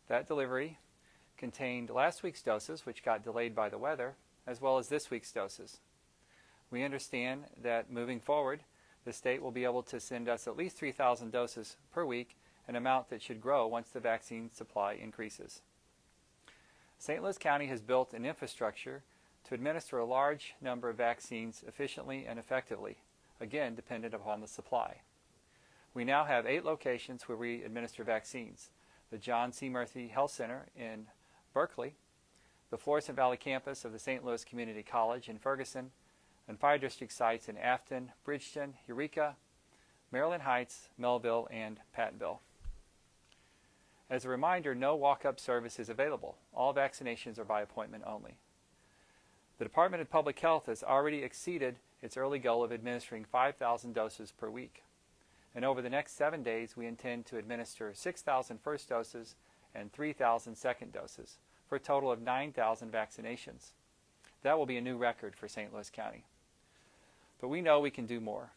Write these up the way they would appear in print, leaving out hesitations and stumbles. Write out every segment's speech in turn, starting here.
That delivery contained last week's doses, which got delayed by the weather, as well as this week's doses. We understand that moving forward, the state will be able to send us at least 3,000 doses per week, an amount that should grow once the vaccine supply increases. St. Louis County has built an infrastructure to administer a large number of vaccines efficiently and effectively, again dependent upon the supply. We now have 8 locations where we administer vaccines: the John C. Murphy Health Center in Berkeley, the Florissant Valley campus of the St. Louis Community College in Ferguson, and fire district sites in Afton, Bridgeton, Eureka, Maryland Heights, Melville, and Pattonville. As a reminder, no walk-up service is available. All vaccinations are by appointment only. The Department of Public Health has already exceeded its early goal of administering 5,000 doses per week. And over the next 7 days, we intend to administer 6,000 first doses and 3,000 second doses, for a total of 9,000 vaccinations. That will be a new record for St. Louis County. But we know we can do more.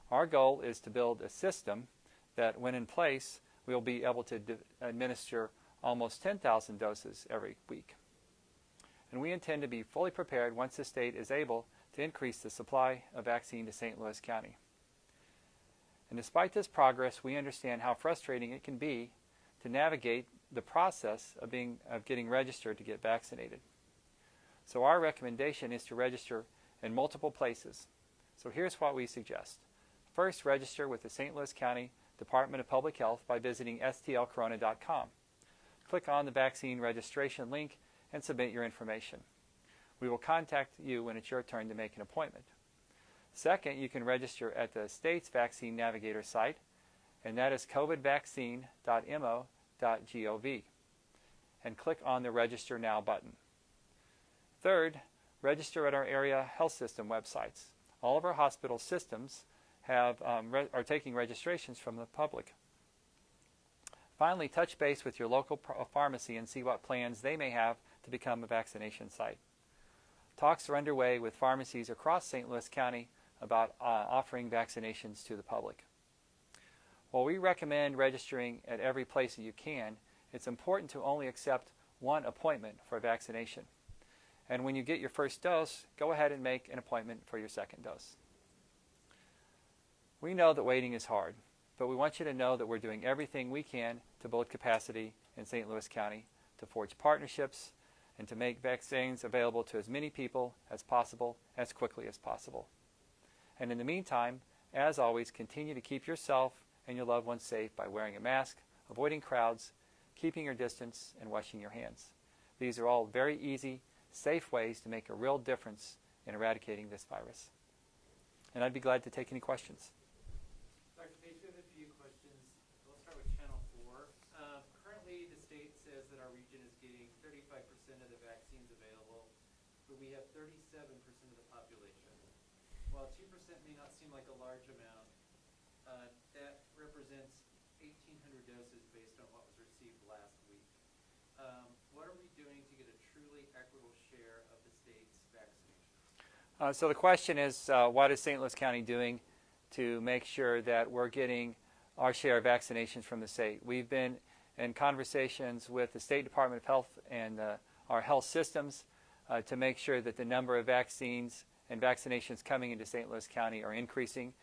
Our goal is to build a system that, when in place, we will be able to administer almost 10,000 doses every week. And we intend to be fully prepared once the state is able to increase the supply of vaccine to St. Louis County. And despite this progress, we understand how frustrating it can be to navigate the process of getting registered to get vaccinated. So our recommendation is to register in multiple places. So here's what we suggest. First, register with the St. Louis County Department of Public Health by visiting stlcorona.com. Click on the vaccine registration link and submit your information. We will contact you when it's your turn to make an appointment. Second, you can register at the state's Vaccine Navigator site, and that is covidvaccine.mo.gov, and click on the Register Now button. Third, register at our area health system websites. All of our hospital systems are taking registrations from the public. Finally, touch base with your local pharmacy and see what plans they may have to become a vaccination site. Talks are underway with pharmacies across St. Louis County about offering vaccinations to the public. While we recommend registering at every place that you can, it's important to only accept one appointment for vaccination. And when you get your first dose, go ahead and make an appointment for your second dose. We know that waiting is hard, but we want you to know that we're doing everything we can to build capacity in St. Louis County, to forge partnerships, and to make vaccines available to as many people as possible, as quickly as possible. And in the meantime, as always, continue to keep yourself and your loved ones safe by wearing a mask, avoiding crowds, keeping your distance, and washing your hands. These are all very easy, safe ways to make a real difference in eradicating this virus. And I'd be glad to take any questions. Dr. Page, we have a few questions. We'll start with Channel 4. Currently, the state says that our region is getting 35% of the vaccines available, but we have 37% of the population. While 2% may not seem like a large amount, that represents 1,800 doses based on what was received last week. What are we doing to get a truly equitable share of the state's vaccinations? So the question is, what is St. Louis County doing to make sure that we're getting our share of vaccinations from the state? We've been in conversations with the State Department of Health and our health systems to make sure that the number of vaccines and vaccinations coming into St. Louis County are increasing.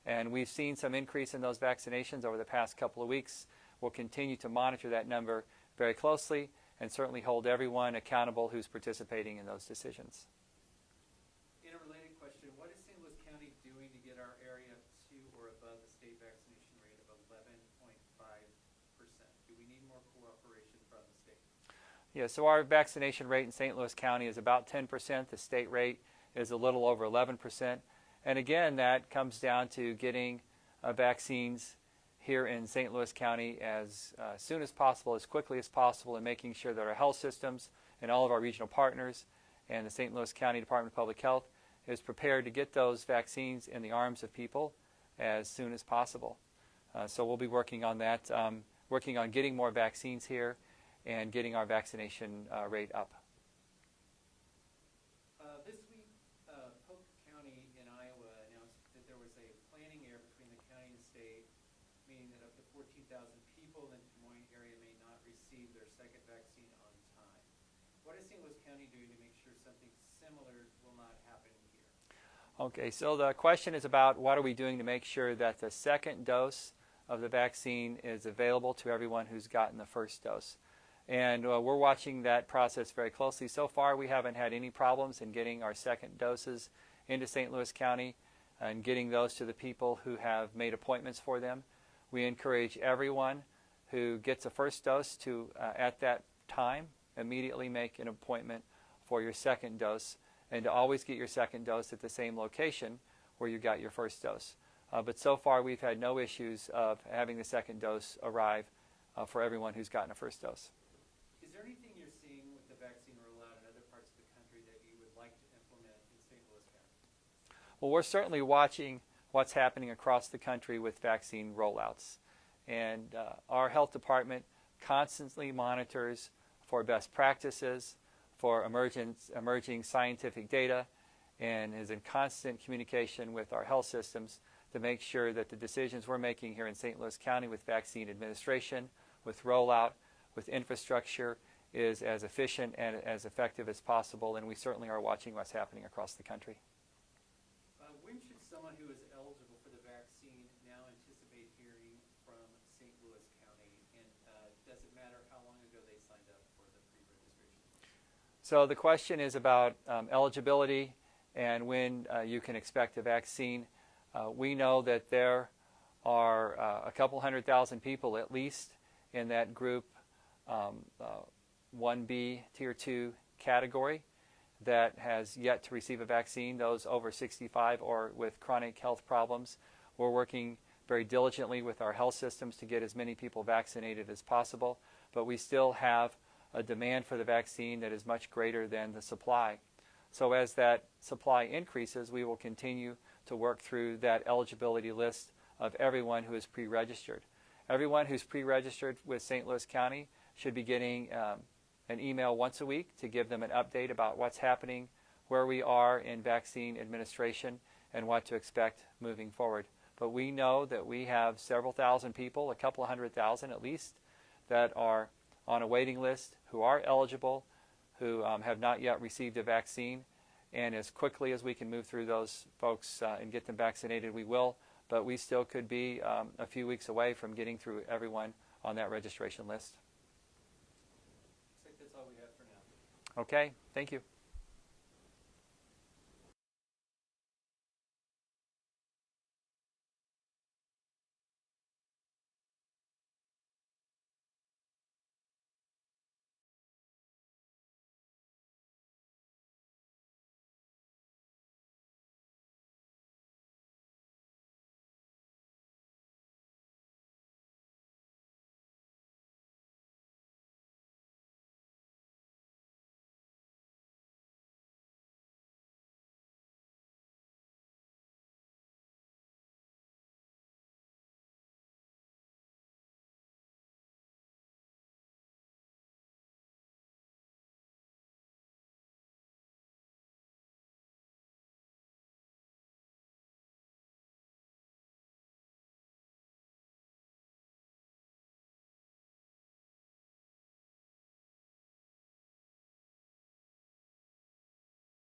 And we've seen some increase in those vaccinations over the past couple of weeks. We'll continue to monitor that number very closely and certainly hold everyone accountable who's participating in those decisions. In a related question, what is St. Louis County doing to get our area to or above the state vaccination rate of 11.5%? Do we need more cooperation from the state? Yeah, so our vaccination rate in St. Louis County is about 10%. The state rate is a little over 11%. And again, that comes down to getting vaccines here in St. Louis County as soon as possible, as quickly as possible, and making sure that our health systems and all of our regional partners and the St. Louis County Department of Public Health is prepared to get those vaccines in the arms of people as soon as possible. So we'll be working on that, working on getting more vaccines here and getting our vaccination rate up. This week, Polk County in Iowa announced that there was a planning error between the county and the state, meaning that up to 14,000 people in the Des Moines area may not receive their second vaccine on time. What is St. Louis County doing to make sure something similar will not happen here? Okay, so the question is about what are we doing to make sure that the second dose of the vaccine is available to everyone who's gotten the first dose. And we're watching that process very closely. So far, we haven't had any problems in getting our second doses into St. Louis County and getting those to the people who have made appointments for them. We encourage everyone who gets a first dose to, at that time, immediately make an appointment for your second dose, and to always get your second dose at the same location where you got your first dose. But so far, we've had no issues of having the second dose arrive for everyone who's gotten a first dose. Is there anything you're seeing with the vaccine rollout in other parts of the country that you would like to implement in St. Louis County? Well, we're certainly watching what's happening across the country with vaccine rollouts. And our health department constantly monitors for best practices, for emerging scientific data, and is in constant communication with our health systems to make sure that the decisions we're making here in St. Louis County with vaccine administration, with rollout, with infrastructure is as efficient and as effective as possible, and we certainly are watching what's happening across the country. When should someone who is eligible for the vaccine now anticipate hearing from St. Louis County, and does it matter how long ago they signed up for the pre-registration? So the question is about eligibility and when you can expect a vaccine. We know that there are a couple 100,000 people at least in that group 1B Tier 2 category that has yet to receive a vaccine, those over 65 or with chronic health problems. We're working very diligently with our health systems to get as many people vaccinated as possible, but we still have a demand for the vaccine that is much greater than the supply. So as that supply increases, we will continue to work through that eligibility list of everyone who is pre-registered. Everyone who's pre-registered with St. Louis County should be getting an email once a week to give them an update about what's happening, where we are in vaccine administration, and what to expect moving forward. But we know that we have several thousand people, a couple 100,000 at least, that are on a waiting list, who are eligible, who have not yet received a vaccine. And as quickly as we can move through those folks and get them vaccinated, we will. But we still could be a few weeks away from getting through everyone on that registration list. Looks like that's all we have for now. Okay, thank you.